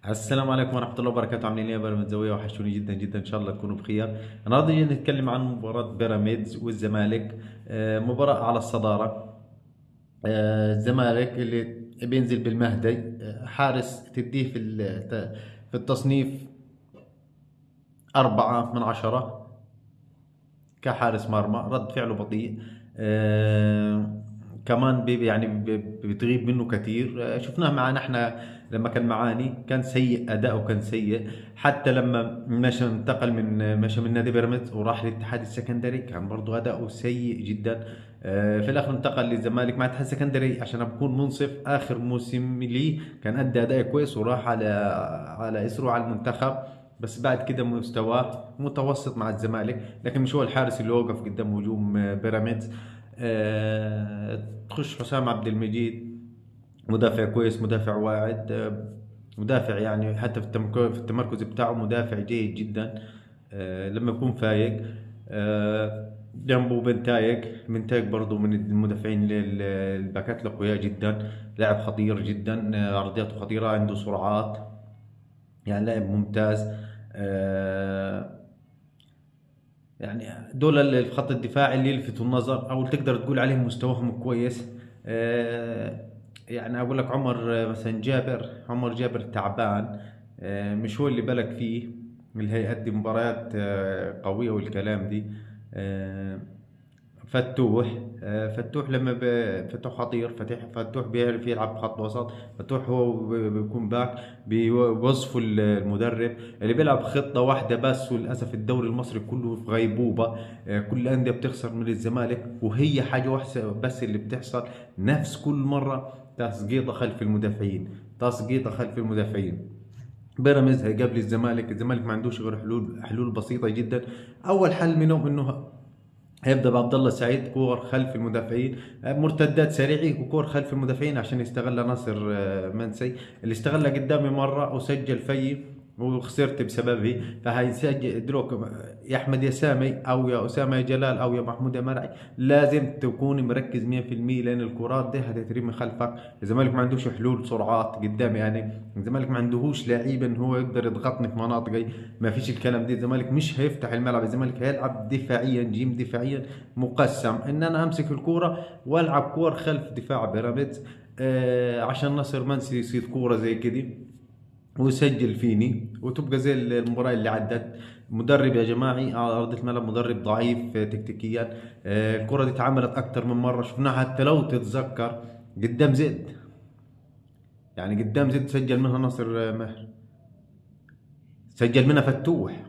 السلام عليكم ورحمة الله وبركاته. عاملين ايه يا بيراميدزاوية؟ وحشوني جدا جدا، ان شاء الله تكونوا بخير. النهارده جاي نتكلم عن مباراة بيراميدز والزمالك. مباراة على الصدارة. الزمالك اللي بينزل بالمهدي، حارس تديه في التصنيف 4 من 10 كحارس مرمى. رد فعله بطيء. كمان بتغيب منه كثير. شفناه معنا احنا لما كان معاني، كان سيء، اداؤه كان سيء. حتى لما مشى من نادي بيراميدز وراح للاتحاد السكندري، كان برضه اداؤه سيء جدا. في الاخر انتقل للزمالك مع الاتحاد السكندري. عشان اكون منصف، اخر موسم لي كان ادى اداء كويس وراح على اسره على المنتخب. بس بعد كده مستواه متوسط مع الزمالك، لكن مش هو الحارس اللي وقف قدام هجوم بيراميدز. تخش حسام عبد المجيد، مدافع كويس، مدافع واعد. مدافع يعني حتى في التمركز بتاعه مدافع جيد جدا. لما يكون فايق. جنبه بنتايج برضو من المدافعين الباكات القوية جدا. لاعب خطير جدا. عرضياته خطيرة، عنده سرعات، يعني لاعب ممتاز. آه، يعني دول الخط الدفاعي اللي يلفتوا النظر، او اللي تقدر تقول عليهم مستواهم كويس. آه، يعني اقول لك مثلا عمر جابر تعبان. مش هو اللي بالك فيه، اللي هيأدي مباريات قوية والكلام دي. آه، فتوح. فتوح فتوح خطير. فتوح بيعرف يلعب خط وسط. فتوح هو بيكون باك. بيوظفوا المدرب اللي بيلعب خطة واحدة بس. وللأسف الدوري المصري كله في غيبوبة. كل الأندية بتخسر من الزمالك، وهي حاجة واحدة بس اللي بتحصل نفس كل مرة: تسقيطة خلف المدافعين، تسقيطة خلف المدافعين. بيراميدز هيقابل الزمالك ما عندوش غير حلول بسيطة جدا. أول حل منهم إنه هيبدا بعبد الله السعيد، كور خلف المدافعين، مرتدات سريعه وكور خلف المدافعين عشان يستغل ناصر منسي اللي استغلها قدامي مره وسجل في وخسرت بسببه. فهيسجل دروك يا احمد يا سامي او يا اسامه يا جلال او يا محمود يا مرعي. لازم تكون مركز 100%، لان الكرات دي هتترمي خلفك. الزمالك ما عندوش حلول سرعات قدامي، يعني الزمالك ما عندهوش لعيب ان هو يقدر يضغطني في مناطقي. ما فيش الكلام دي. الزمالك مش هيفتح الملعب، الزمالك هيلعب دفاعيا، جيم دفاعيا مقسم، ان انا امسك الكوره والعب كور خلف دفاع بيراميدز. عشان ناصر منسي يصيد كوره زي كده ويسجل فيني، وتبقى زي المباراة اللي عدت. مدرب يا جماعي على أرض الملعب مدرب ضعيف تكتيكيا. الكرة دي اتعملت أكتر من مرة، شفناها حتى لو تتذكر قدام زد. يعني قدام زد سجل منها ناصر ماهر، سجل منها فتوح.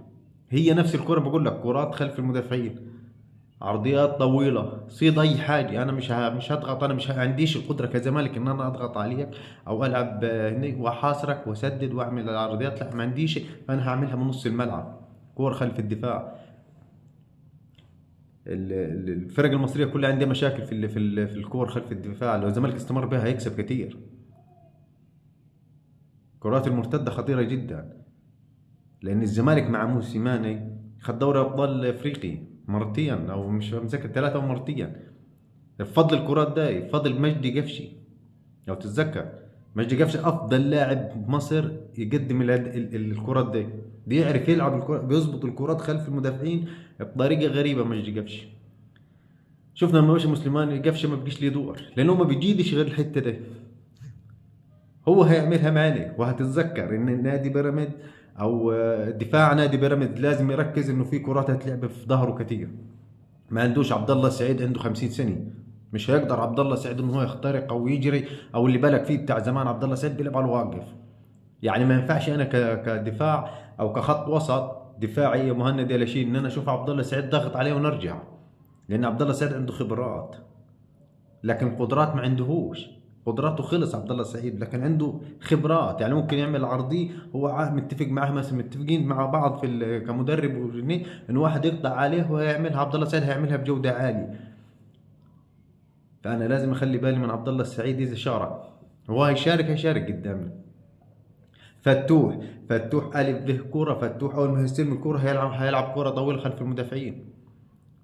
هي نفس الكرة، بقول لك كرات خلف المدافعين، عرضيات طويلة، صيد أي حاجة. أنا مش هضغط، أنا مش عنديش القدرة كزمالك إن أنا أضغط عليك أو ألعب هني وأحاصرك وأسدد وأعمل العرضيات. لا، ما عنديش. فأنا هعملها من نص الملعب، كور خلف الدفاع. الفرق المصرية كلها عندها مشاكل في الكور خلف الدفاع. لو الزمالك استمر بها هيكسب كتير. كرات المرتدة خطيرة جدا، لأن الزمالك مع موسيماني خد دوري أبطال أفريقي مرتين، أو مش متذكر، 3 أو مرتين. بفضل الكرات ده، بفضل مجدي قفشي. لو تتذكر، مجدي قفشي افضل لاعب بمصر يقدم الكرات دي. بيعرف يلعب الكرات، بيظبط الكرات خلف المدافعين بطريقه غريبه. مجدي قفشي شفنا لما مشى مسلمان قفشه ما بقيش ليه دور، لانه ما بيجيدش غير الحته دي. هو هيعملها معانا. وهتتذكر ان نادي بيراميد او دفاع نادي بيراميد لازم يركز انه في كرات هتلعب في ظهره كتير. ما عندوش عبد الله السعيد، عنده 50 سنه، مش هيقدر عبد الله السعيد انه هو يخترق او يجري، او اللي بالك فيه بتاع زمان عبد الله السعيد بيلعب على الواقف. يعني ما ينفعش انا كدفاع او كخط وسط دفاعي يا مهند يا لاشين ان انا اشوف عبد الله السعيد ضاغط عليه ونرجع، لان عبد الله السعيد عنده خبرات لكن قدرات ما عندهوش. قدراته خلص عبد الله السعيد، لكن عنده خبرات. يعني ممكن يعمل عرضيه، هو متفق معاه، مثلا متفقين مع بعض كمدرب وجنيه ان واحد يقطع عليه وهيعملها. عبد الله السعيد هيعملها بجوده عاليه. فانا لازم اخلي بالي من عبد الله السعيد اذا شارك. هو هيشارك قدامنا. فتوح. فتوح الف به كوره. فتوح اول ما يستلم الكوره هيلعب كوره طويله خلف المدافعين.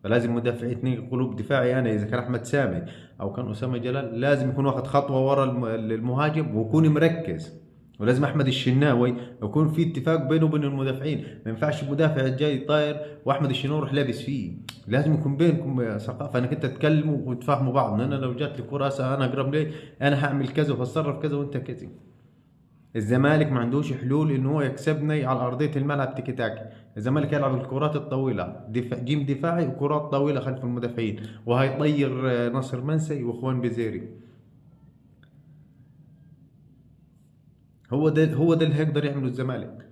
فلازم مدافع اثنين قلوب دفاعي. انا اذا كان احمد سامي او كان اسامه جلال، لازم يكون واخد خطوه ورا المهاجم ويكون مركز. ولازم احمد الشناوي يكون في اتفاق بينه وبين المدافعين. ما ينفعش المدافع الجاي طاير واحمد الشناوي يروح لابس فيه. لازم يكون بينكم ثقافه انك انت تتكلموا وتفهموا بعض. انا لو جات لي كره انا اقرب لي، انا هعمل كذا وهتصرف كذا وانت كذا. الزمالك ما عندوش حلول انه هو يكسبني على ارضيه الملعب تيكي تاكي. الزمالك يلعب الكرات الطويله، جيم دفاعي وكرات طويله خلف المدافعين، وهيطير ناصر منسي واخوان بزيري. هو ده اللي هيقدر يعمله الزمالك.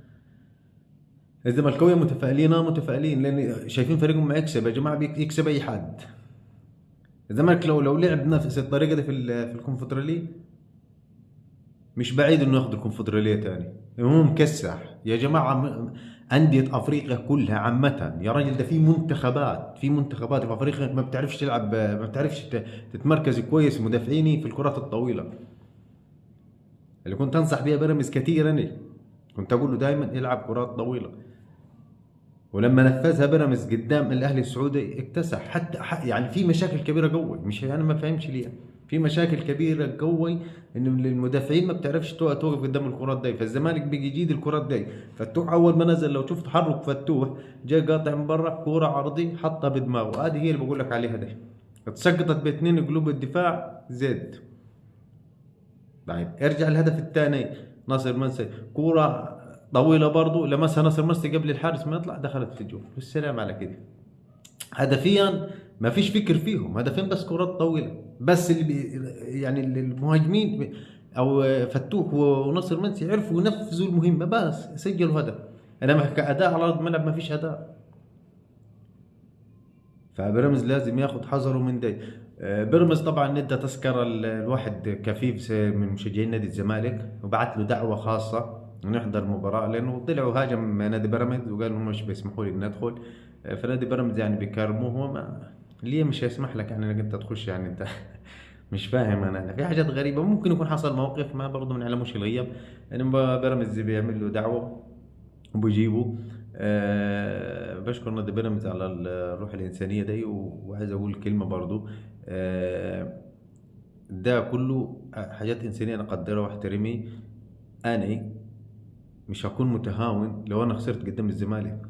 الزملكاويه متفائلين متفائلين لان شايفين فريقهم ما يكسب. يا جماعه يكسب اي حد. الزمالك لو لعب بنفس الطريقه دي في الكونفدراليه، مش بعيد انه ياخذ الكونفدراليه تاني. هو مكسح يا جماعه. انديه افريقيا كلها عامه يا راجل، ده في منتخبات في افريقيا ما بتعرفش تلعب، ما بتعرفش تتمركز كويس مدافعيني في الكرات الطويله. اللي كنت انصح بيها بيراميدز كثير، انا كنت اقول له دائما العب كرات طويله. ولما نفذها بيراميدز قدام الاهلي السعودي اكتسح. حتى يعني في مشاكل كبيره قوي، مش انا ما فهمش ليه. في مشاكل كبيره قوي ان المدافعين ما بتعرفش توقف قدام الكرات دي. فالزمالك بيجي يجيد الكرات دي. فتوح اول ما نزل لو شفت تحرك فتوح، جاي قاطع من برا كوره عرضي حطها بدماغه. هذه هي اللي بقول لك عليها دي. اتسقطت باثنين قلوب الدفاع زد. طيب ارجع الهدف الثاني، ناصر منسي كوره طويله برضو لمسها ناصر منسي قبل الحارس ما يطلع، دخلت في الجول. والسلام على كده. هدفيا ما فيش فكر فيهم، هدفين بس كرات طويله. بس يعني المهاجمين او فتوح وناصر منسي عرفوا ينفذوا المهمه، بس سجلوا هدف. انما كاداء على ارض الملعب ما فيش اداء. فبيراميدز لازم ياخذ حذره من دي. بيراميدز طبعا ندى تذكره الواحد كفيف من مشجعين نادي الزمالك، وبعت له دعوه خاصه نحضر المباراه، لانه طلعوا هاجم نادي بيراميدز وقال هم مش بيسمحوا لي اني ادخل. فنادي بيراميدز يعني بيكرموه. هو ما ليه مش هيسمح لك يعني انك انت تخش؟ يعني انت مش فاهم. انا في حاجات غريبه. ممكن يكون حصل موقف ما برضه من علموش الغياب. يعني بيراميدز بيعمل له دعوه وبيجيبوا. بشكر نادي بيراميدز على الروح الإنسانية دي. وعايز أقول كلمة برضو. ده كله حاجات إنسانية أنا أقدرها وأحترمها. أنا مش هكون متهاون لو أنا خسرت قدام الزمالك.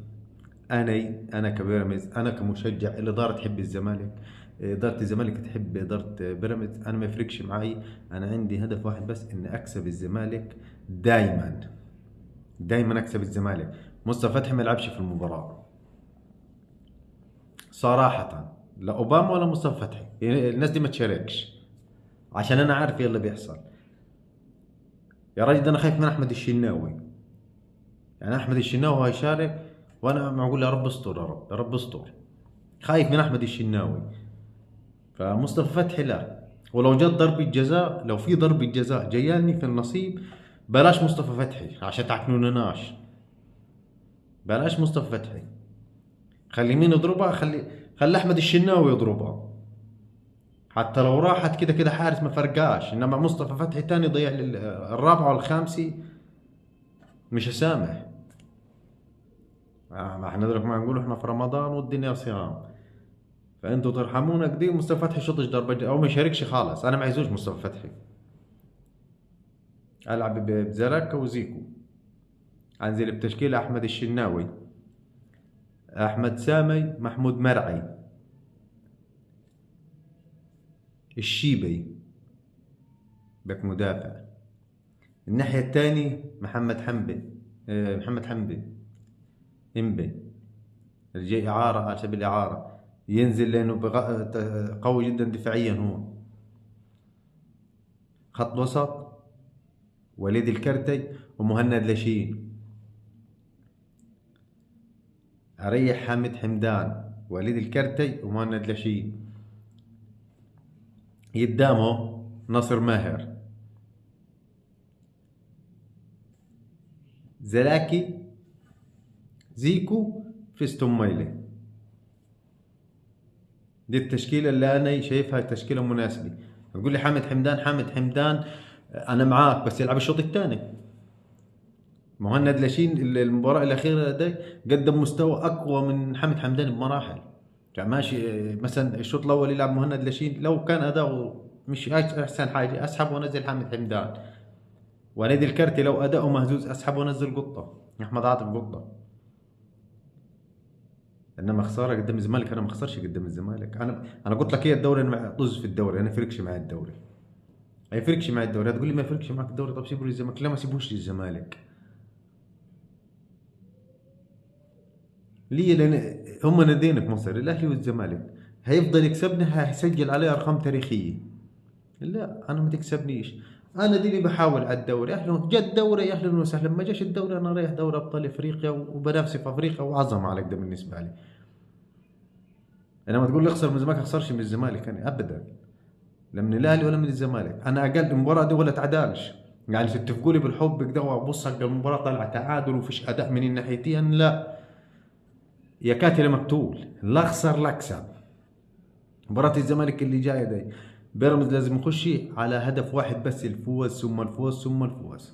أنا كبيراميدز، أنا كمشجع، الإدارة تحب الزمالك، إدارة الزمالك تحب إدارة بيراميدز، أنا ما يفرقش معي. أنا عندي هدف واحد بس، إني أكسب الزمالك دايما. دايما أكسب الزمالك. مصطفى فتحي ما يلعبش في المباراة صراحة، لا أوباما ولا مصطفى فتحي. يعني الناس دي ما تشاركش، عشان أنا عارف ايه اللي بيحصل. يا راجل ده أنا خايف من أحمد الشناوي. يعني أحمد الشناوي هيشارك وأنا معقول يا رب استر، يا رب يا رب استر. خايف من أحمد الشناوي. فمصطفى فتحي لا. ولو جت ضربة جزاء، لو في ضربة جزاء جاياني في النصيب، بلاش مصطفى فتحي عشان تعكنونناش. بلاش مصطفى فتحي. خلي مين يضربها؟ خلي احمد الشناوي يضربها. حتى لو راحت كده كده حارس ما فرقاش. انما مصطفى فتحي تاني ضيع الرابعه والخامسه، مش هسامح. ما احنا ما نقول احنا في رمضان والدنيا صيام، فانتوا ترحمونا كده. مصطفى فتحي شطش ضربه او ما يشاركش خالص. انا ما عايزوش مصطفى فتحي. العب بزركا وزيكو. انزل بتشكيله احمد الشناوي، احمد سامي، محمود مرعي، الشيبي باك مدافع. الناحية الثانية محمد حمبي، محمد حمبي امبي اللي جاي إعارة على سبيل الإعارة، ينزل لأنه قوي جدا دفاعيا. هو خط وسط وليد الكرتي ومهند لاشين. أريح حامد حمدان، وليد الكرتي ومهند لاشين. قدامه ناصر ماهر، زلاكي، زيكو، فيستون مايلي. دي التشكيلة اللي أنا شايفها تشكيلة مناسبة. تقول لي حامد حمدان أنا معاك، بس يلعب الشوط الثاني. مهند لاشين المباراة الأخيرة دي قدم مستوى أقوى من حامد حمدان بمراحل. يعني ماشي مثلا الشوط الأول يلعب مهند لاشين، لو كان أداؤه مش أحسن حاجة أسحب وأنزل حامد حمدان. وليد الكرتي لو اداؤه مهزوز اسحبه وانزل قطه، احمد عاطف قطه. انما خساره قدام الزمالك، انا ما اخسرش قدام الزمالك. انا قلت لك ايه، الدوري انا طز في الدوري، انا يفرقش معي الدوري، ما يفرقش معي الدوري. هتقول لي ما يفرقش معك الدوري، طب سيبه للزمالك. لا ما سيبوش للزمالك. ليه؟ لان هم ناديين في مصر، الاهلي والزمالك، هيفضل يكسبنا، هيسجل عليه ارقام تاريخيه. لا انا ما تكسبنيش، انا دي اللي بحاول على الدوري. اهلا جا الدوري اهلا وسهلا، ما جاش الدوري انا رايح دوري ابطال افريقيا وبنافس في افريقيا وعظمه عليك، ده بالنسبه لي. انما تقول لي اخسر من الزمالك، اخسرش من الزمالك انا ابدا، لا من الاهلي ولا من الزمالك. انا اقل المباراه دي ولا تعادلش، يعني تتفقوا لي بالحب كده وابص على المباراه طلع تعادل وفيش اداء من الناحيتين، لا يا كاتل مقتول، لا اخسر لا اكسب. مباراه الزمالك اللي جايه دي بيراميدز لازم يخش على هدف واحد بس، الفوز ثم الفوز ثم الفوز.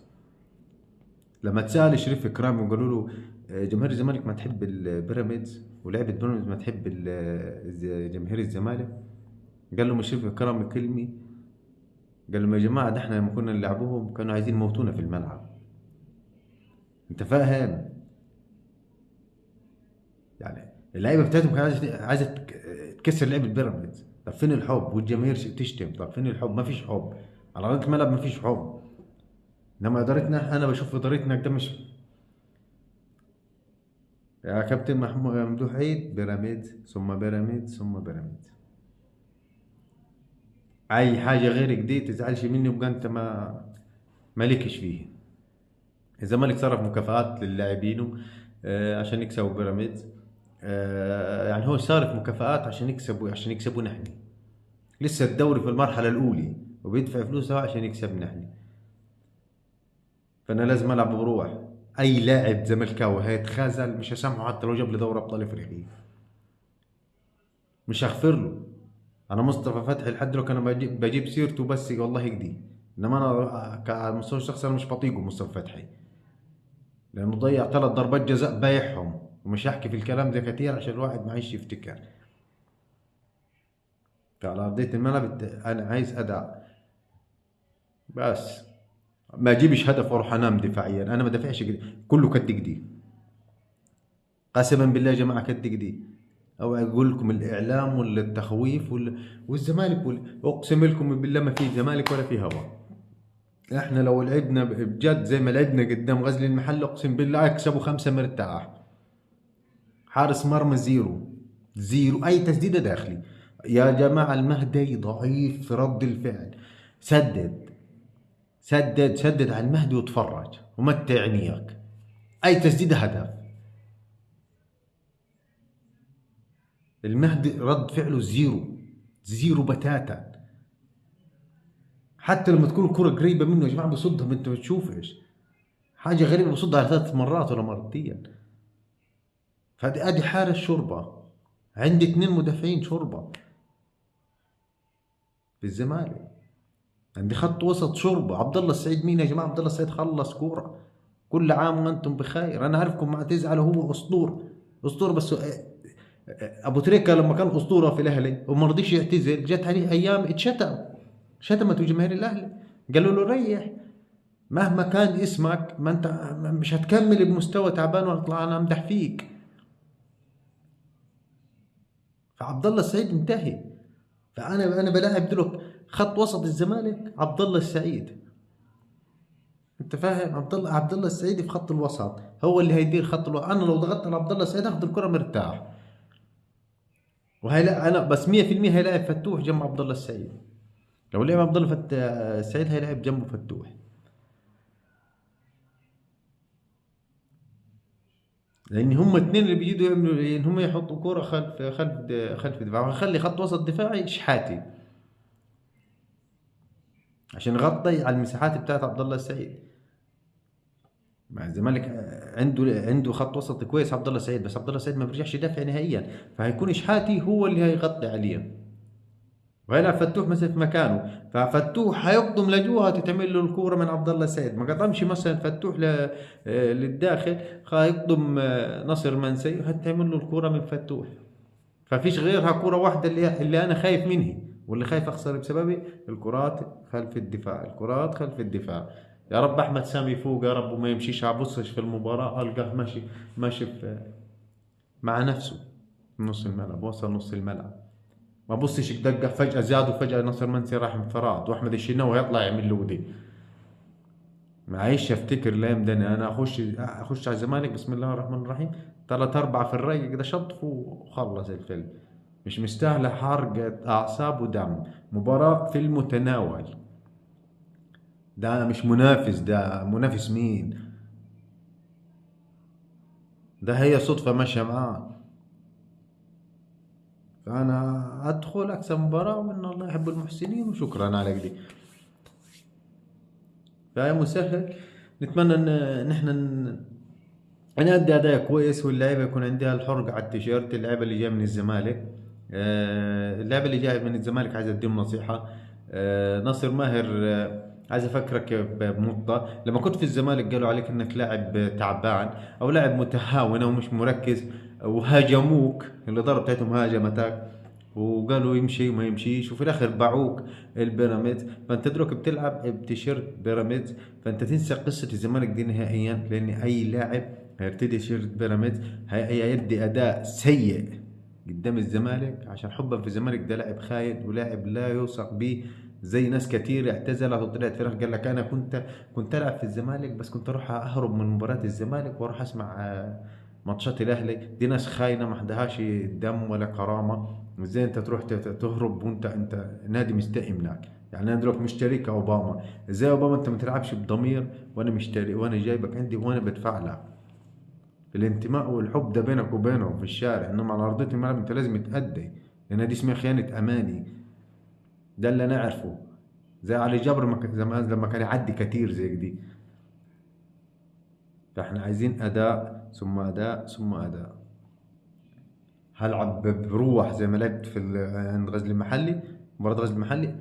لما تسال شريف اكرامي وقالوا له جماهير الزمالك ما تحب البيراميدز ولعبه بيراميدز ما تحب جماهير الزمالك، قال لهم شريف اكرامي كلمه، قال لهم يا جماعه ده احنا لما كنا نلعبوهم كانوا عايزين يموتونا في الملعب. انت فاهم؟ يعني اللعيبه بتاعتهم كانت عايزه تكسر لعبه بيراميدز. طب فين الحب؟ والجماهير تشتم، طب فين الحب؟ ما فيش حب على ارض الملعب، ما فيش حب. انما ادارتنا، انا بشوف ادارتنا ده مش يا كابتن محمود ممدوح عيد، بيراميدز ثم بيراميدز ثم بيراميدز. اي حاجه غير كدي تزعلش مني، وبقى انت مالكش فيه. الزمالك صرف مكافآت للاعبينه عشان يكسبوا بيراميدز. يعني هو صارف مكافآت عشان يكسبوا نحن. لسه الدوري في المرحله الاولى وبيدفع فلوسه عشان يكسبنا نحن. فانا لازم العب بروح. اي لاعب زملكاوي هيتخاذل مش هسامحه حتى لو جاب لي دوري ابطال افريقيا، مش هغفر له. انا مصطفى فتحي لحد دلوقتي انا بجيب سيرته بس والله يهديه، انما انا على المستوى الشخصي انا مش بطيقه مصطفى فتحي، لانه ضيع 3 ضربات جزاء بايعهم. ومش هحكي في الكلام ده كتير عشان الواحد معيش يفتكر. فعلى ارضيه الملعب انا عايز اداء بس، ما اجيبش هدف واروح انام دفاعيا. انا ما دافعش كله كد جديد، قسما بالله يا جماعه كد جديد. او اقول لكم الاعلام ولا التخويف والزمالك اقسم لكم بالله ما في زمالك ولا في هوا. احنا لو لعبنا بجد زي ما لعبنا قدام غزل المحله اقسم بالله اكسبوا 5 مرتاح. حارس مرمى زيرو زيرو، اي تسديده داخلي. يا جماعه المهدي ضعيف في رد الفعل. سدد سدد على المهدي وتفرج ومتع عينيك، اي تسديده هدف. المهدي رد فعله زيرو، زيرو بتاتا. حتى لما تكون الكرة قريبة منه يا جماعة بصدها، انت ما تشوفش حاجة غريبة، بصدها على 3 مرات ولا مرتين. ادي حارس شوربة، عندي 2 مدافعين شوربة في الزمالك، عندي خط وسط شوربة. عبد الله السعيد مين يا جماعة؟ عبد الله السعيد خلص كورة. كل عام وانتم بخير. انا عارفكم ما تزعلوا، هو اسطورة اسطورة بس. ابو تريكة لما كان اسطورة في الاهلي وما رضيش يعتزل، جت عليه ايام شتمت جماهير الاهلي، قالوا له ريح، مهما كان اسمك ما انت مش هتكمل بمستوى تعبان واطلع انا امدح فيك. فعبد الله السعيد انتهي. فانا بلاعب دلوقتي خط وسط الزمالك عبد الله السعيد. انت فاهم؟ عبد الله السعيد في خط الوسط هو اللي هيدير خط الوسط. انا لو ضغطت على عبد الله السعيد اخذ الكره مرتاح. وهيلاقي انا بس 100% هيلاعب فتوح جنب عبد الله السعيد. لو لعب عبد الله السعيد هيلاعب جنبه فتوح، لان هم الاثنين اللي بيجوا يعملوا ان هم يحطوا كوره خلف دفاع، وخلي خط وسط دفاعي شحاتي عشان يغطي على المساحات بتاعت عبد الله السعيد. مع الزمالك عنده خط وسط كويس عبد الله السعيد، بس عبد الله السعيد ما بيرجعش يدافع نهائيا، فهيكون شحاتي هو اللي هيغطي عليه، وهيلعب فتوح مثلا في مكانه. ففتوح هيقدم لجوه تتعمل له الكوره من عبد الله السعيد. ما قدمش مثلا فتوح للداخل، هيقدم ناصر منسي هتعمل له الكوره من فتوح. ففيش غيرها كوره واحده اللي انا خايف منها واللي خايف اخسر بسببه، الكرات خلف الدفاع، الكرات خلف الدفاع. يا رب احمد سامي يفوق يا رب وما يمشيش ابصش في المباراه القاه ماشي، ماشي مع نفسه في نص الملعب، وصل نص الملعب، ما بصش دقه فجاه زاد وفجاه ناصر منسي راح انفراد واحمد الشناوي يطلع يعمل له ودي. معيش افتكر الايام ده انا اخش على الزمالك بسم الله الرحمن الرحيم، ثلاث اربعه في الري كده شطف وخلص الفيلم. مش مستاهله حرقه اعصاب ودم، مباراه في المتناول. ده مش منافس، ده منافس مين؟ ده هي صدفه ماشيه معاه. فانا ادخل اكسب مباراه وان الله يحب المحسنين وشكرا على كده. فهي مسهل. نتمنى ان نحن نأدي أداء كويس واللعيبة يكون عندها الحرق على التيشيرت. اللعيبة اللي جاية من الزمالك، اللعيبة اللي جاية من الزمالك عايز أديهم نصيحة. ناصر ماهر، عايز أفكرك بنقطة. لما كنت في الزمالك قالوا عليك إنك لاعب تعبان أو لاعب متهاون أو مش مركز، وهاجموك، الإدارة بتاعتهم هاجمتك وقالوا يمشي وما يمشيش، وفي الاخر باعوك البيراميدز. فانت دلوقتي بتلعب بتيشيرت بيراميدز، فانت تنسى قصه الزمالك دي نهائيا، لان اي لاعب هيرتدي تيشيرت بيراميدز هيدي اداء سيء قدام الزمالك، عشان حبا في الزمالك. ده لاعب خاين ولاعب لا يوثق به، زي ناس كتير اعتزلت وطلعت فرق قال لك انا كنت العب في الزمالك بس كنت اروح اهرب من مباراه الزمالك واروح اسمع ماتشات الاهلي. دي ناس خاينه ما عندهاش دم ولا كرامه. ازاي انت تروح تهرب وانت نادي مستقيم لك؟ يعني انا دلوقتي مشتري كاوباما، ازاي اوباما انت ما تلعبش بضمير وانا مشتري وانا جايبك عندي وانا بدفع لك؟ الانتماء والحب ده بينك وبينهم في الشارع، انما على ارضيه الملعب انت لازم تأدي، لان دي اسمها خيانه اماني. ده اللي نعرفه. زي علي جبر زمان لما كان يعدي كتير زي دي. فاحنا عايزين اداء ثم اداء ثم اداء. هلعب بروح زي ما لعبت عند غزل المحلي، مباراة غزل المحلي،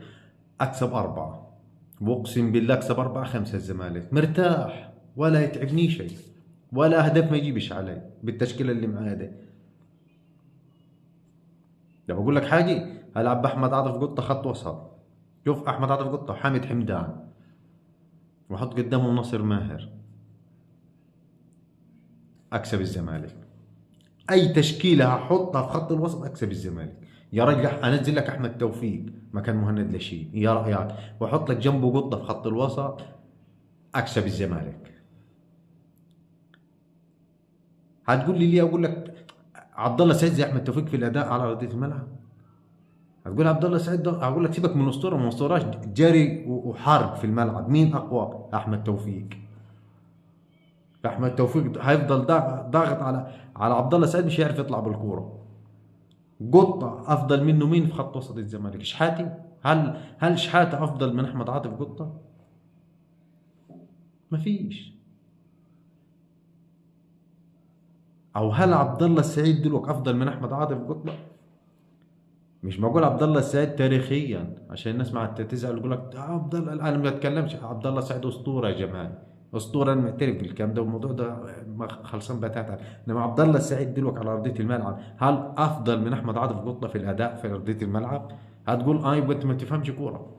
اكسب اربعة، واقسم بالله اكسب اربعة خمسة الزمالك مرتاح، ولا يتعبني شيء، ولا اهداف ما يجيبش علي بالتشكيلة اللي معايا ده. لو بقول لك حاجة، هلعب باحمد عاطف قطة خط وسط. شوف احمد عاطف قطة وحامد حمدان، واحط قدامهم ناصر ماهر، اكسب الزمالك. اي تشكيله هحطها في خط الوسط اكسب الزمالك. يا رجل انزل لك احمد توفيق مكان مهند لاشين، يا رايك؟ واحط لك جنبه قطه في خط الوسط اكسب الزمالك. هتقول لي ليه؟ اقول لك عبد الله سعيد زي احمد توفيق في الاداء على ارضيه الملعب. هتقول عبد الله سعيد ده، هقول لك سيبك من اسطوره ما اسطوراش، جري وحرب في الملعب. مين اقوى؟ احمد توفيق. فاحمد توفيق هيفضل ضاغط على عبد الله سعيد، مش هيعرف يطلع بالكوره. قطة أفضل منه مين في خط وسط الزمالك؟ شحاتي؟ هل شحاتة أفضل من أحمد عاطف قطة؟ مفيش. أو هل عبد الله السعيد دلوقتي أفضل من أحمد عاطف قطة؟ مش بقول عبد الله السعيد تاريخيا عشان الناس ما تزعل يقول لك عبد الله، انا ما بتكلمش. عبد الله السعيد اسطوره يا جماعه، اسطوره، انا معترف بالكلام ده والموضوع ده خلصان بتاتا. انما عبد الله السعيد دلوقتي على ارضيه الملعب هل افضل من احمد عاطف قطه في الاداء في ارضيه الملعب؟ هتقول يبقى انت ما تفهمش كوره.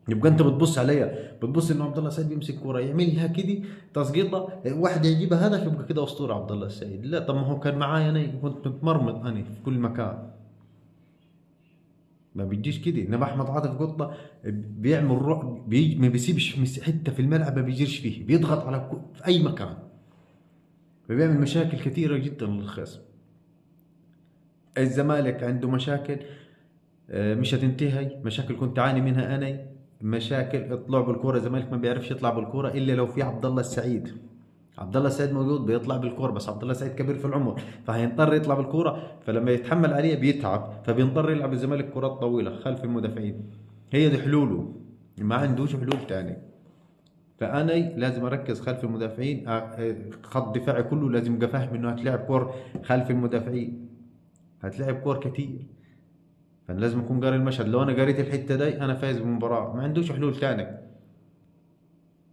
يبقى انت بتبص عليا، بتبص ان عبد الله السعيد بيمسك كوره يعملها كده تسقيطه واحد يجيبها هدف يبقى كده اسطوره عبد الله السعيد. لا، طب ما هو كان معايا انا كنت متمرمط انا في كل مكان، ما بيجيش كده. انما احمد عاطف قطه بيعمل ما بيسيبش حته في الملعب ما بيجيش فيه، بيضغط على في اي مكان، فبيعمل مشاكل كثيره جدا للخصم. الزمالك عنده مشاكل مش هتنتهي، مشاكل كنت اعاني منها انا، مشاكل اطلع بالكوره. الزمالك ما بيعرفش يطلع بالكوره الا لو في عبد الله السعيد. عبد الله السعيد موجود بيطلع بالكوره، بس عبد الله السعيد كبير في العمر فهيضطر يطلع بالكوره، فلما يتحمل عليها بيتعب، فبيضطر يلعب الزمالك كرات طويله خلف المدافعين. هي دي حلوله، ما عندوش حلول تاني. فانا لازم اركز خلف المدافعين، خط دفاعي كله لازم ابقى فاهم انه هتلعب كور خلف المدافعين، هتلعب كور كتير. فانا لازم اكون قاري المشهد. لو انا قريت الحته دي انا فايز بالمباراه، ما عندوش حلول تاني.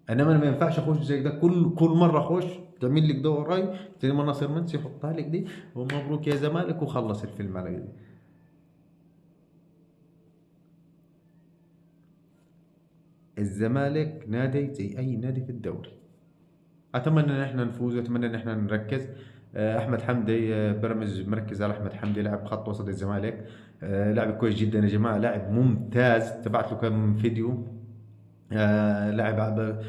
انما انا ما ينفعش اخش زي ده كل مره اخش تعمل لك دور وراي زي ما ناصر منسي يحطها لك دي ومبروك يا زمالك وخلص الفيلم على كده. الزمالك نادي زي اي نادي في الدوري. اتمنى ان احنا نفوز واتمنى ان احنا نركز. احمد حمدي، بيراميدز مركز على احمد حمدي لاعب خط وسط الزمالك. لاعب كويس جدا يا جماعه، لاعب ممتاز، تبعت له كم فيديو. لاعب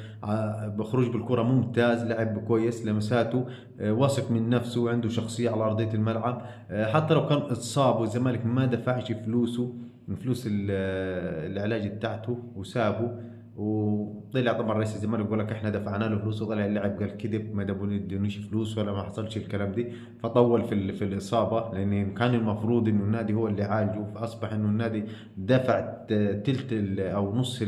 بخروج بالكرة ممتاز، لاعب كويس، لمساته واثق من نفسه وعنده شخصية على أرضية الملعب. حتى لو كان اتصاب والزمالك ما دفعش فلوسه من فلوس العلاج بتاعته وسابه، وطلع طبعا رئيس الزمالك يقول لك احنا دفعنا له فلوس، وطلع اللاعب قال كذب، ما ادونيش فلوس ولا ما حصلش الكلام دي. فطول في الاصابه، لان كان المفروض انه النادي هو اللي يعالجه، فاصبح انه النادي دفع تلت او نص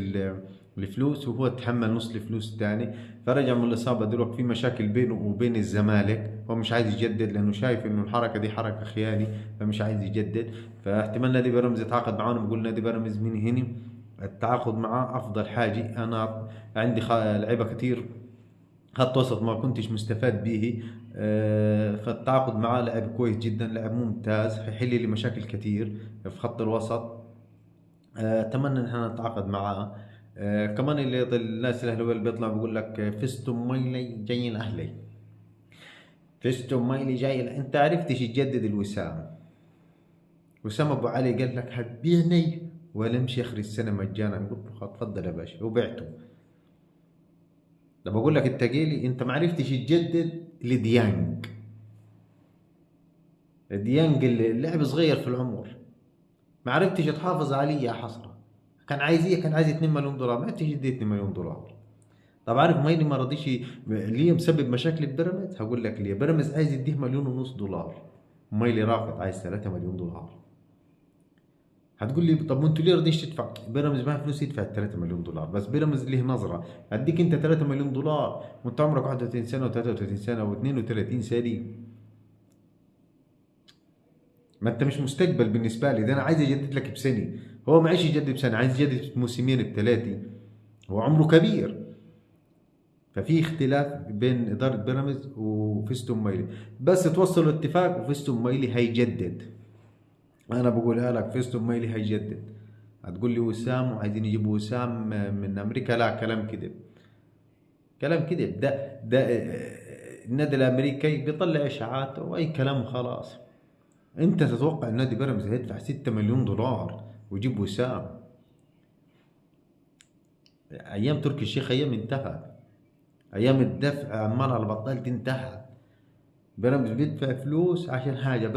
الفلوس وهو تحمل نص الفلوس الثاني. فرجع من الاصابه، دلوقتي في مشاكل بينه وبين الزمالك، هو مش عايز يجدد لانه شايف انه الحركه دي حركه خياني، فمش عايز يجدد. فاحتمال نادي بيراميدز يتعاقد معاه. انا بقول نادي بيراميدز من هنا التعاقد معاه افضل حاجه. انا عندي لعيبه كتير خط وسط ما كنتش مستفاد به، فالتعاقد معاه لاعب كويس جدا، لاعب ممتاز، هيحل لي مشاكل كتير في خط الوسط. اتمنى ان احنا نتعاقد معاه. كمان الناس الاهلاويه اللي بيطلع بيقول لك فيستون مايلي جاي الاهلي، فيستون مايلي جاي. انت عرفتش تجدد الوسام. وسام ابو علي قال لك هتبيعني ولا امشي اخر السنه مجانا، قلت له تفضل يا باشا وبعته. ده بقول لك انت جيلي، انت ما عرفتش تجدد لديانج. ديانج اللي لعب صغير في العمر، ما عرفتش تحافظ عليه يا حسره. كان عايز ايه؟ كان عايز 2 مليون دولار، ما عرفتش تدي 2 مليون دولار. طب عارف مايلي ما رضيش ليه مسبب مشاكل بيراميدز؟ هقول لك ليه. بيراميدز عايز يديه 1.5 مليون دولار، مايلي رافض، عايز 3 مليون دولار. هتقول لي طب ما انتوا ليه رضيش تدفع؟ بيراميدز معاه فلوس يدفع 3 مليون دولار، بس بيراميدز ليه نظره، اديك انت 3 مليون دولار وانت عمرك 31 سنه و33 سنه و32 سنه، ما انت مش مستقبل بالنسبه لي. ده انا عايز اجدد لك بسنه، هو ما عايز يجدد بسنه، عايز يجدد موسمين بثلاثه، هو عمره كبير. ففي اختلاف بين اداره بيراميدز وفيستون مايلي، بس توصلوا اتفاق وفيستون مايلي هيجدد. انا بقولها لك، فيستون مايلي هيجدد. هتقول لي وسام وعايزين يجيبوا وسام من امريكا، لا كلام كذب، كلام كذب. ده النادي الامريكي بيطلع اشاعات واي كلام وخلاص. انت تتوقع النادي بيراميدز هيدفع 6 مليون دولار ويجيب وسام؟ ايام تركي الشيخ ايام انتهت، ايام الدفع عمال على بطال انتهت. بيراميدز بيدفع فلوس عشان حاجه.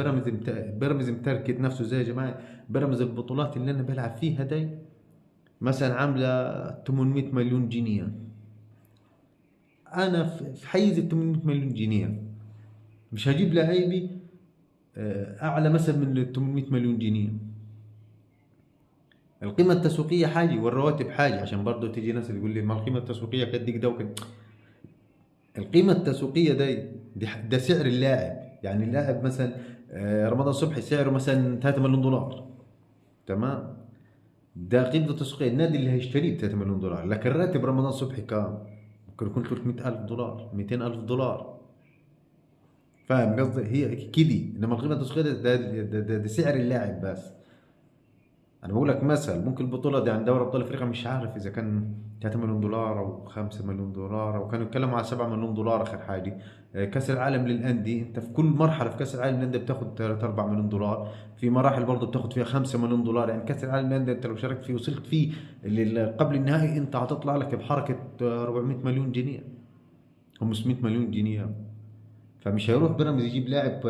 بيراميدز متركت نفسه زي يا جماعه. بيراميدز البطولات اللي انا بلعب فيها دي مثلا عامله 800 مليون جنيه، انا في حيز ال 800 مليون جنيه مش هجيب لعيبي اعلى مثلا من ال 800 مليون جنيه. القيمه التسويقيه حاجه والرواتب حاجه، عشان برضه تيجي ناس تقول لي ما القيمه التسويقيه كده كده وكده. القيمة التسويقية ده سعر اللاعب. يعني اللاعب مثلا رمضان صبحي سعره مثلا 3 مليون دولار، تمام؟ ده قيمته التسويقية، النادي اللي هيشتريه ب 3 مليون دولار. لكن راتب رمضان صبحي كام؟ ممكن يكون 300 ألف دولار، 200 ألف دولار. فاهم قصدي؟ هي كده. انما القيمة التسويقية ده سعر اللاعب بس. انا بقول لك مثل، ممكن البطوله دي عن دوري ابطال افريقيا مش عارف اذا كان 3 مليون دولار او 5 مليون دولار، او كانوا يتكلموا على 7 مليون دولار اخر حاجه. كاس العالم للانديه، انت في كل مرحله في كاس العالم للانديه بتاخد 3 4 مليون دولار، في مراحل برضه بتاخد فيها 5 مليون دولار. يعني كاس العالم للانديه انت لو شاركت فيه وصلت فيه قبل النهائي انت هتطلع لك بحركه 400 مليون جنيه، 500 مليون جنيه. فمش هيروح بيراميدز يجيب لاعب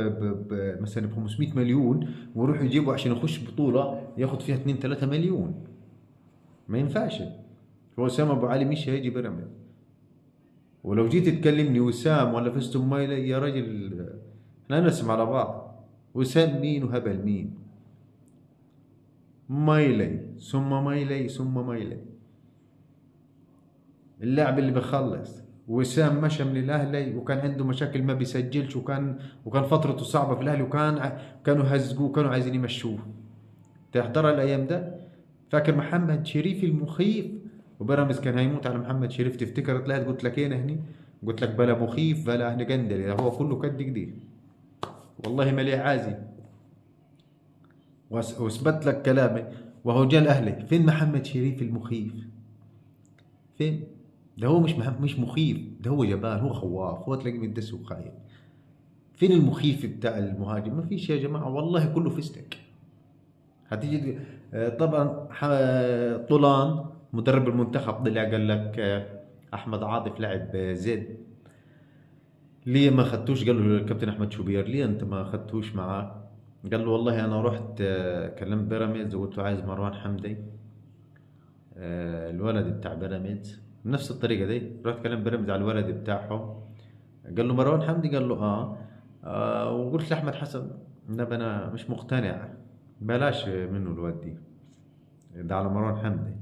مثلا ب 500 مليون ويروح يجيبه عشان يخش بطوله ياخد فيها 2 3 مليون. ما ينفعش. هو وسام ابو علي مش هيجي بيراميدز. ولو جيت تكلمني وسام ولا فيستون مايلي، يا راجل احنا نسمع على بعض. وسام مين وهبل مين؟ مايلي ثم مايلي ثم مايلي، اللاعب اللي بخلص. وسام مشى من الاهلي وكان عنده مشاكل ما بيسجلش، وكان فترته صعبه في الاهلي، كانوا هزقوه، كانوا عايزين يمشوه. تحضر الايام ده؟ فاكر محمد شريف المخيف؟ وبيراميدز كان هيموت على محمد شريف، تفتكر؟ طلعت قلت لك ايه هني؟ قلت لك بلا مخيف بلا هني قندل، هو كله كد كده. والله مليح عازي واثبت لك كلامي. وهو جاء الاهلي، فين محمد شريف المخيف؟ فين؟ ده هو مش مخيف، ده هو جبان، هو خواف، هو تلاقيه متدس وخايف. فين المخيف بتاع المهاجم؟ ما فيش يا جماعة، والله كله فيستك. هتيجي طبعا طولان مدرب المنتخب طلع قال لك احمد عاطف لعب زد، ليه ما خدتوش؟ قال له الكابتن احمد شوبير ليه انت ما خدتوش معاه؟ قال له والله انا رحت كلمت بيراميدز وقلت له عايز مروان حمدي، الولد بتاع بيراميدز بنفس الطريقه دي. رحت كلمت بيراميدز على الولد بتاعهم، قال له مروان حمدي، قال له وقلت لاحمد حسن انا مش مقتنع، بلاش منه الواد دي، ده على مروان حمدي.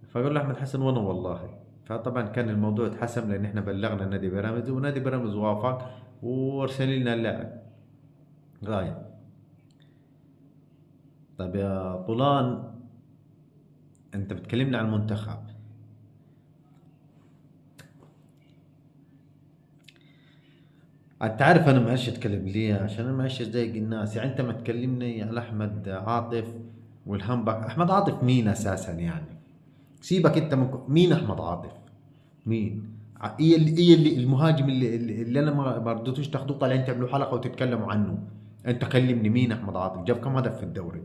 فقال له احمد حسن وانا والله. فطبعا كان الموضوع اتحسم لان احنا بلغنا نادي بيراميدز، ونادي بيراميدز وافق وارسل لنا اللاعب غاية. طيب يا طولان، انت بتكلمنا عن المنتخب، انت عارف انا ما عادش اتكلم ليه؟ عشان انا ما عادش ضايق الناس. يعني انت ما تكلمني على احمد عاطف والهمبك. احمد عاطف مين اساسا يعني؟ سيبك انت من مين احمد عاطف؟ مين؟ هي اللي المهاجم اللي انا ما رضيتوش تاخدوه طالعين تعملوا حلقه وتتكلموا عنه. انت كلمني مين احمد عاطف؟ جاب كم هدف في الدوري؟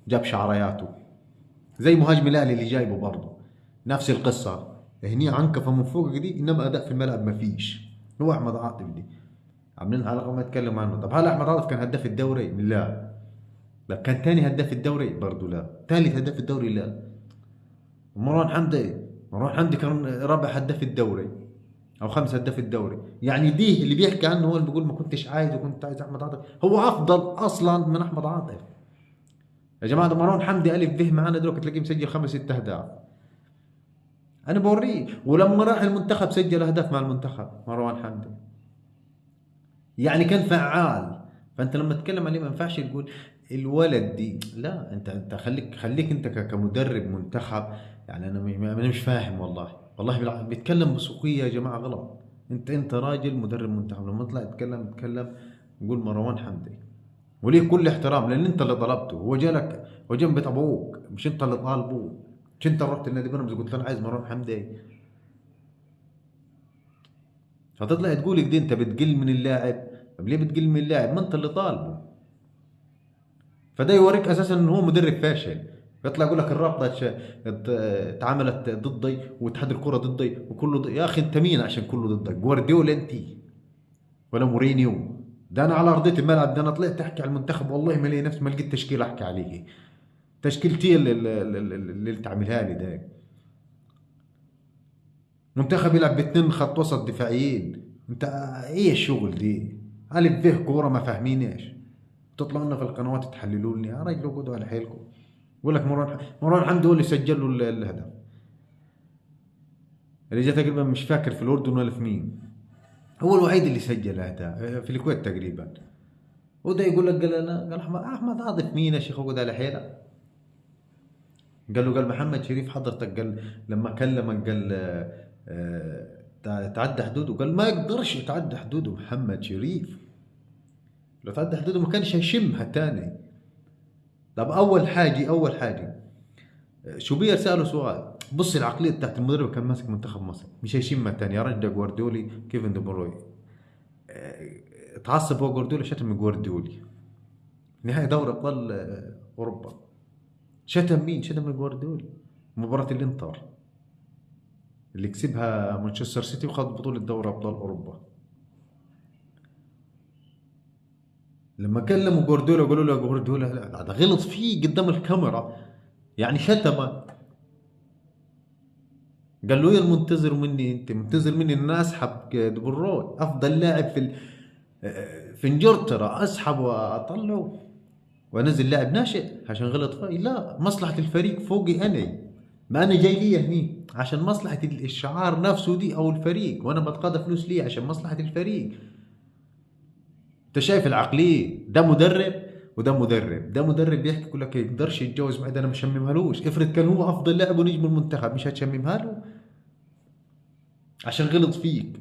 جاب شعرياته زي مهاجم الاهلي اللي جايبه برضه، نفس القصه. هني عنكفه من فوق دي، انما اداء في الملعب ما فيش. هو احمد عاطف دي عاملين حلقه ما يتكلم عنه. طب هل احمد عاطف كان هداف الدوري؟ لا. لا كان تاني هداف الدوري برضه؟ لا. ثالث هداف الدوري؟ لا. مروان حمدي كان رابع هداف الدوري او خمس هداف الدوري. يعني دي اللي بيحكي عنه هو اللي بيقول ما كنتش عايز وكنت عايز احمد عاطف، هو افضل اصلا من احمد عاطف. يا جماعه ده مروان حمدي الف به معانا دلوقتي تلاقيه مسجل خمس ست اهداف. انا بوريه، ولما راح المنتخب سجل اهداف مع المنتخب مروان حمدي، يعني كان فعال. فانت لما تتكلم عليه ما ينفعش تقول الولد دي، لا. انت خليك انت كمدرب منتخب. يعني انا مش فاهم والله بيتكلم بسوقية يا جماعة غلط. انت راجل مدرب منتخب، لما تطلع تتكلم قول مروان حمدي، وليه كل احترام لان انت اللي طلبته. هو جالك، هو جنب بيت ابوك، مش انت اللي طالبه. مش انت رحت النادي بيراميدز قلت له انا عايز مروان حمدي؟ فتطلع تقول كده انت بتقل من اللاعب. طب ليه بتقل من اللاعب؟ ما انت اللي طالبه. فده يوريك اساسا ان هو مدرب فاشل. يطلع يقول لك الرابطه اتعاملت ضدي واتحاد الكره ضدي وكله ضدي. يا اخي انت مين عشان كله ضدك؟ جوارديولا انت ولا مورينيو؟ ده انا على ارضيه الملعب، ده انا طلعت احكي على المنتخب والله ما لي نفسي ما لقيت تشكيله احكي عليه. تشكيلتي اللي تعملها لي ده منتخب يلعب باثنين خط وسط دفاعيين. انت ايه الشغل دي؟ الف به كوره ما فاهمين ايش؟ تطلعوا لنا في القنوات تحللوا لي. يا راجل اقعدوا على حيلكم. يقول لك مروان حمدي هو اللي سجل له الهدف اللي جاء تقريبا، مش فاكر في الاردن ولا في مين. هو الوحيد اللي سجل اهداف في الكويت تقريبا. وده يقول لك قال انا، قال احمد عاطف مين يا شيخ؟ اقعد على حيلك. قال محمد شريف حضرتك، قال لما كلمك قال تعدى حدوده. قال ما يقدرش يتعدى حدوده محمد شريف، لو تعدى حدوده ما كانش هيشمها تاني. طب اول حاجه شوبير ساله سؤال، بص العقليه بتاعت المدرب كان ماسك منتخب مصر، مش هيشمها تاني. يا رجل ده جوارديولي كيفن دي بروي اتعصب هو جوارديولي، شتم جوارديولي نهائي دوري ابطال اوروبا. شتم مين؟ شتم جوارديولي. مباراه الانتر اللي كسبها مانشستر سيتي وخد بطوله دوري ابطال اوروبا، لما كلموا جوارديولا قالوا له جوارديولا لا ده غلط فيه قدام الكاميرا، يعني شتمه. قال له يا المنتظر مني، انت منتظر مني ان انا اسحب دي بروي افضل لاعب في انجلترا، اسحب واطلعه وانزل لاعب ناشئ عشان غلط فيه؟ لا، مصلحه الفريق فوقي انا. ما انا جاي لي هني عشان مصلحه الشعار نفسه دي او الفريق، وانا بتقاضى فلوس ليه عشان مصلحه الفريق. انت شايف العقليه؟ ده مدرب وده مدرب. ده مدرب بيحكي يقول لك يقدرش يتجوز معي، ده انا مش هممهالوش. افرض كان هو افضل لاعب ونجم المنتخب، مش هتشممها له عشان غلط فيك؟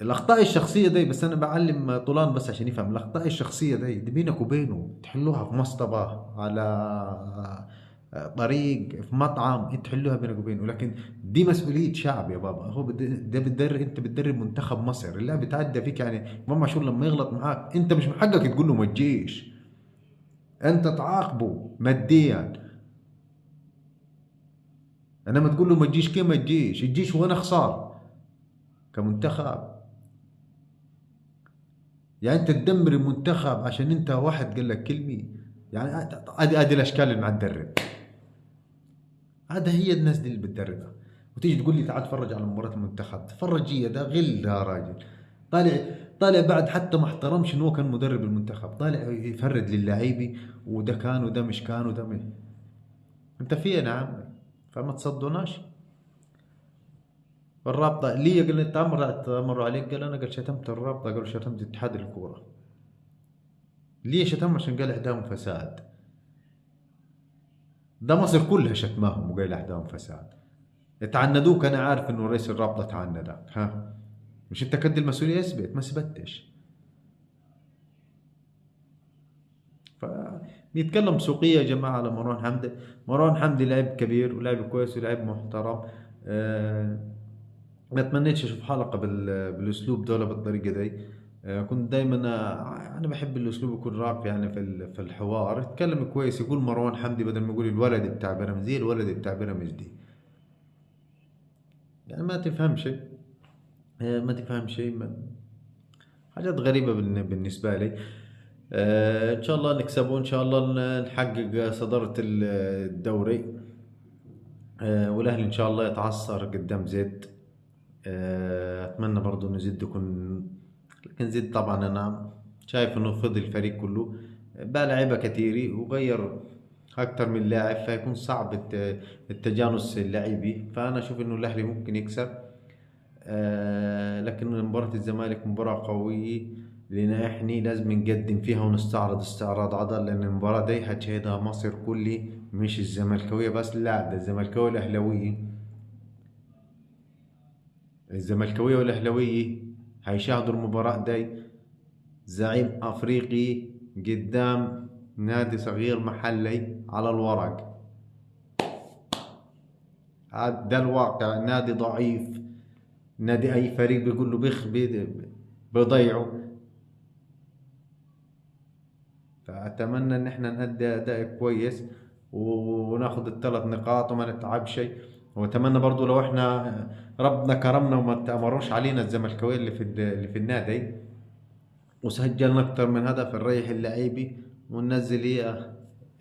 الاخطاء الشخصيه دي، بس انا بعلم طولان بس عشان يفهم. الاخطاء الشخصيه دي بينك وبينه تحلوها في مصطبه على طريق في مطعم تحلوها بينك وبينه. ولكن دي مسؤولية شعب يا بابا. هو ده بتدرب، انت بتدرب منتخب مصر. اللاعب بيتعدى فيك يعني. امام عاشور لما يغلط معاك انت مش من حقك تقول له ما تجيش، انت تعاقبه ماديا. انما تقول له ما تجيش كيف ما تجيش؟ تجيش وانا خسار كمنتخب. يعني انت تدمر المنتخب عشان انت واحد قال لك كلمه؟ يعني ادي الاشكال اللي مع المدرب. هذا هي الناس دي اللي بتدربها. وتيجي تقول لي تعال اتفرج على مباراه المنتخب، تفرج هي ده غل يا راجل. طالع طالع بعد حتى ما احترمش انه هو كان مدرب المنتخب، طالع يفرد للاعيبي وده كان وده مش كان وده مش. انت فين يا عم؟ فما تصدوناش. الرابطه ليه قال لي تمروا عليك؟ قال انا قال شتمت الرابطه، قالوا شتمت اتحاد الكوره. ليه شتم؟ عشان قال اعدام فساد. ده مصر كلها شتماهم وقال اعدام فساد. تعندوك، انا عارف انه رئيس الرابطه تعندك. ها، مش انت قد المسؤوليه؟ اثبت. ما اثبتش. فبيتكلم سوقيه يا جماعه على مروان حمدي. مروان حمدي لاعب كبير ولاعب كويس ولاعب محترم. ما تمنيتش اشوف حلقه بالاسلوب ده ولا بالطريقه دي. كنت دائما انا بحب الاسلوب يكون راقي يعني في الحوار. يتكلم كويس، يقول مروان حمدي بدل ما يقول الولد بتاع بيراميدز، زي الولد بتاع بيراميدز دي. يعني ما تفهم شيء. ما تفهم شيء. حاجات غريبة بالنسبة لي. إن شاء الله نكسبه، إن شاء الله نحقق صدارة الدوري. والأهلي إن شاء الله يتعثر قدام زد. أتمنى برضو إنه زد يكون، لكن زد طبعا أنا شايف إنه فضل الفريق كله بقى لعيبة كتيري وغير أكتر من لاعب، فيكون صعب التجانس اللاعبي. فأنا أشوف إنه الأهلي ممكن يكسب. لكن مباراة الزمالك مباراة قوية لنا، احنا لازم نقدم فيها ونستعرض استعراض عضل، لأن المباراة دي هتشاهدها مصر كلي، مش الزملكاوية بس. لا، ده الزملكاوية والأهلاوية. الزملكاوية والأهلاوية هيشاهدوا المباراة دي. زعيم أفريقي قدام نادي صغير محلي على الورق. ده الواقع. نادي ضعيف، نادي أي فريق بيقول له بيضيعه. فأتمنى إن إحنا نأدي أداء كويس وناخد الثلاث نقاط وما نتعبش. وأتمنى برضو لو إحنا ربنا كرمنا وما تأمروش علينا الزملكاوية اللي في النادي وسجلنا أكتر من هدف، نريح اللعيبة وننزل هي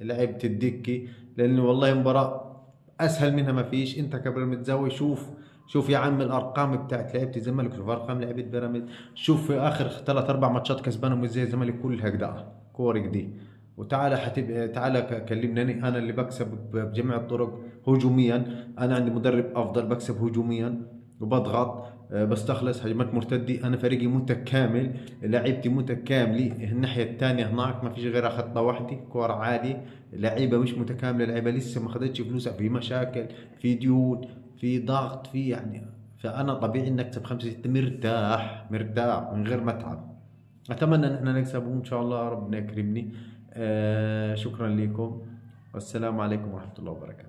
لعيبة الدكة. لأن والله مباراة أسهل منها ما فيش. أنت كبيراميدزاوي شوف يا عم الارقام بتاعت لعيبه الزمالك، شوف ارقام لعيبه بيراميدز، شوف في اخر 3 4 ماتشات كسبانهم ازاي الزمالك كلها كده كورك دي. وتعالى حتبقى تعالى كلمني. انا اللي بكسب بجميع الطرق هجوميا. انا عندي مدرب افضل، بكسب هجوميا وبضغط. بستخلص هجمات مرتدة. انا فريقي متكامل، لعيبتي متكامله. الناحيه الثانيه هناك ما فيش غير خطه واحده كوره عادي. لعيبه مش متكامله، لعيبه لسه ما خدتش فلوسها، في مشاكل، في ديون، في ضغط، في يعني. فانا طبيعي انك اكسب 5 6 مرتاح من غير ما اتعب. اتمنى ان احنا نكسب وان شاء الله ربنا يكرمني. شكرا لكم والسلام عليكم ورحمة الله وبركاته.